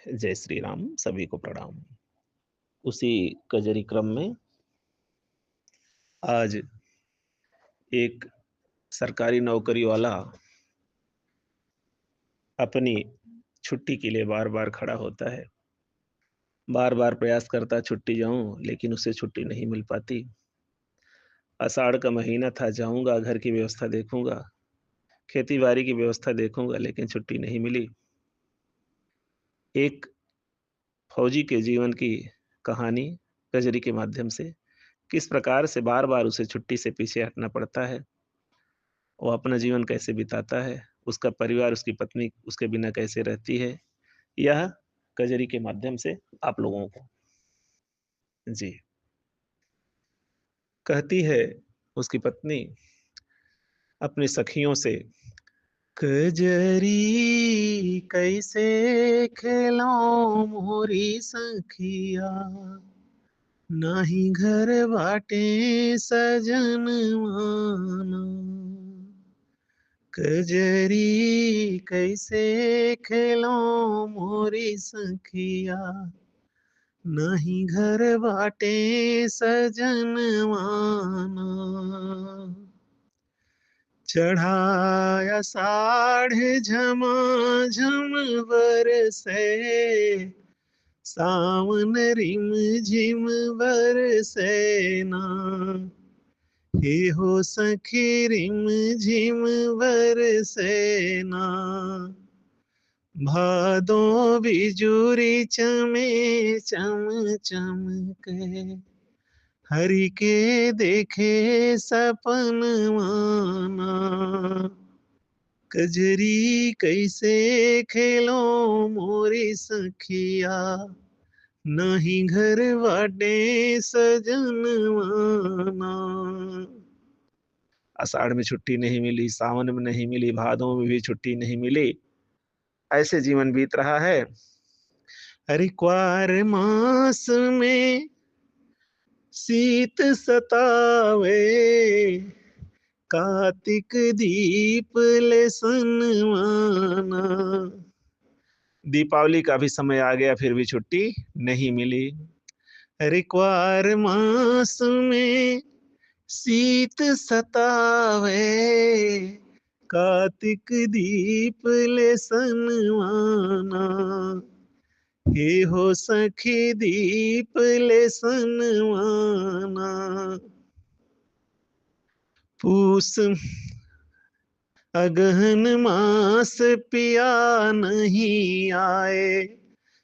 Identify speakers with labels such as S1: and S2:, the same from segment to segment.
S1: जय श्री राम, सभी को प्रणाम। उसी कजरी क्रम में आज एक सरकारी नौकरी वाला अपनी छुट्टी के लिए बार-बार खड़ा होता है। बार-बार प्रयास करता छुट्टी जाऊँ, लेकिन उसे छुट्टी नहीं मिल पाती। आषाढ़ का महीना था, जाऊँगा, घर की व्यवस्था देखूँगा, खेती-बाड़ी की व्यवस्था देखूँगा, लेकिन छुट्टी नहीं मिली। एक फौजी के जीवन की कहानी कजरी के माध्यम से, किस प्रकार से बार-बार उसे छुट्टी से पीछे हटना पड़ता है। वो अपना जीवन कैसे बिताता है, उसका परिवार, उसकी पत्नी उसके बिना कैसे रहती है, यह कजरी के माध्यम से आप लोगों को जी, कहती है उसकी पत्नी अपनी सखियों से, कजरी कैसे खेलों मोरी सखिया, नाही घर बाटे सजन माना। कजरी कैसे खेलों मोरी सखिया, नहीं घर बाटे सजनवाना। चढ़ाया साढ़ झमाझम बरसे, सावन रिम झिम बरसे ना। हे हो सखी रिम झिम बरसे ना, भादो बिजुरी चमे चम चमके, हरि के देखे सपन माना। कजरी कैसे खेलो मोरी सखिया, नहीं घर बाटे सजन माना। आषाढ़ में छुट्टी नहीं मिली, सावन में नहीं मिली, भादों में भी छुट्टी नहीं मिली। ऐसे जीवन बीत रहा है। अरे क्वार मास में शीत सतावे, कार्तिक दीप ले सनवाना। दीपावली का भी समय आ गया, फिर भी छुट्टी नहीं मिली। अरे क्वार मास में शीत सतावे, कार्तिक दीप ले सनवाना। हे हो सखी दीप ले सनवाना। पूस अगहन मास पिया नहीं आए,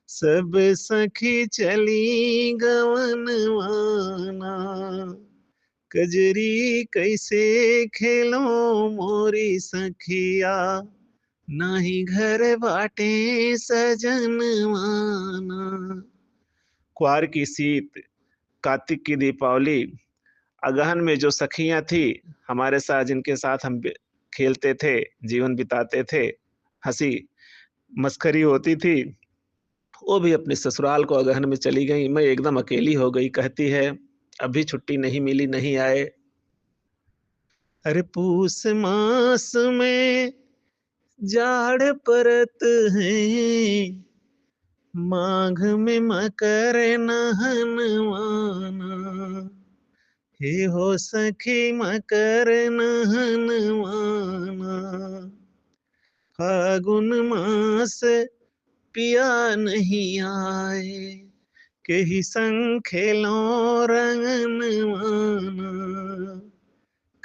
S1: सब सखी चली गवनवाना। कजरी कैसे खेलो मोरी सखिया, नाही घर बाटे सजनवाना। क्वार की शीत, कार्तिक की दीपावली, अगहन में जो सखियां थी हमारे साथ, जिनके साथ हम खेलते थे, जीवन बिताते थे, हंसी मस्करी होती थी, वो भी अपने ससुराल को अगहन में चली गई। मैं एकदम अकेली हो गई। कहती है अभी छुट्टी नहीं मिली, नहीं आए। अरे पूस मास में जाड़ परत है, माघ में मकर नहनवाना। हे हो सखी मकर नहनवाना। फागुन मास पिया नहीं आए, केही संग खेलो रंगनवाना।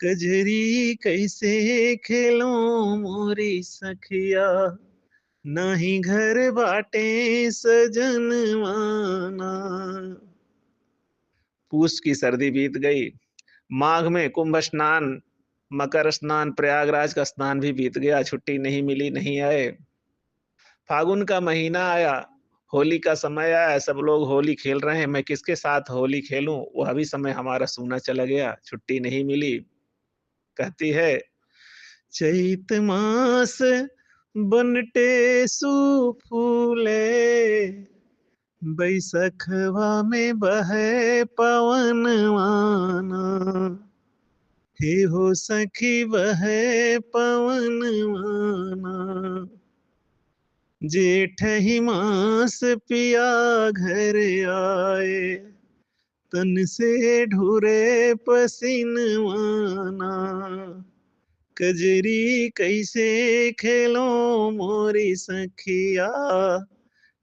S1: कजरी कैसे खेलो मोरी सखिया, नाही घर बाटे सजनवाना। पूस की सर्दी बीत गई, माघ में कुंभ स्नान, मकर स्नान, प्रयागराज का स्नान भी बीत गया, छुट्टी नहीं मिली, नहीं आए। फागुन का महीना आया, होली का समय आया, सब लोग होली खेल रहे हैं, मैं किसके साथ होली खेलूं, वह भी समय हमारा सूना चला गया, छुट्टी नहीं मिली। कहती है चैत मास बनटे सुफूले, बैसखवा में बहे पवनवाना। हे हो सखी बहे पवनवाना। जेठ ही मास पिया घर आए, तन से ढुरे पसीनवाना, कजरी कैसे खेलो मोरी सखिया,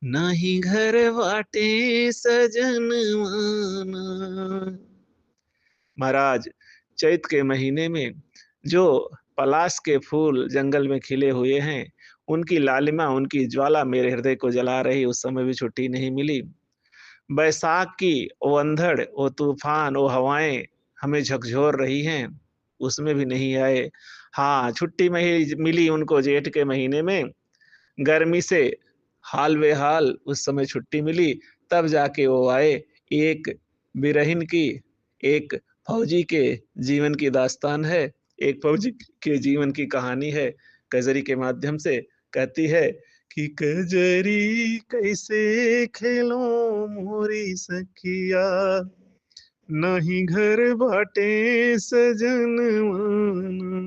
S1: नाही घर बाटे सजनवाना। महाराज, चैत के महीने में जो पलाश के फूल जंगल में खिले हुए हैं, उनकी लालिमा, उनकी ज्वाला मेरे हृदय को जला रही। उस समय भी छुट्टी नहीं मिली। बैसाख की वो अंधड़, वो तूफान, वो हवाएं हमें झकझोर रही हैं, उसमें भी नहीं आए। हाँ, छुट्टी में ही मिली उनको जेठ के महीने में, गर्मी से हाल बेहाल उस समय छुट्टी मिली, तब जाके वो आए। एक बिरहिन की, एक फौजी के जीवन की दास्तान है, एक फौजी के जीवन की कहानी है, कजरी के माध्यम से कहती है कि कजरी कैसे खेलो मोरी सखिया, नहीं घर बाटे सजनवाना।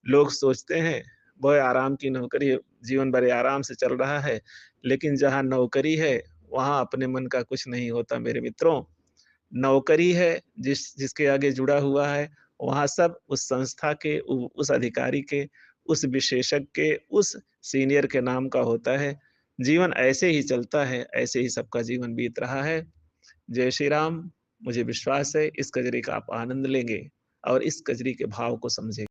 S1: लोग सोचते हैं वह आराम की नौकरी, जीवन भर आराम से चल रहा है, लेकिन जहाँ नौकरी है वहाँ अपने मन का कुछ नहीं होता मेरे मित्रों। नौकरी है, जिसके आगे जुड़ा हुआ है, वहाँ सब उस संस्था के, उस अधिकारी के, उस विशेषज्ञ के, उस सीनियर के नाम का होता है। जीवन ऐसे ही चलता है, ऐसे ही सबका जीवन बीत रहा है। जय श्री राम। मुझे विश्वास है इस कजरी का आप आनंद लेंगे और इस कजरी के भाव को समझेंगे।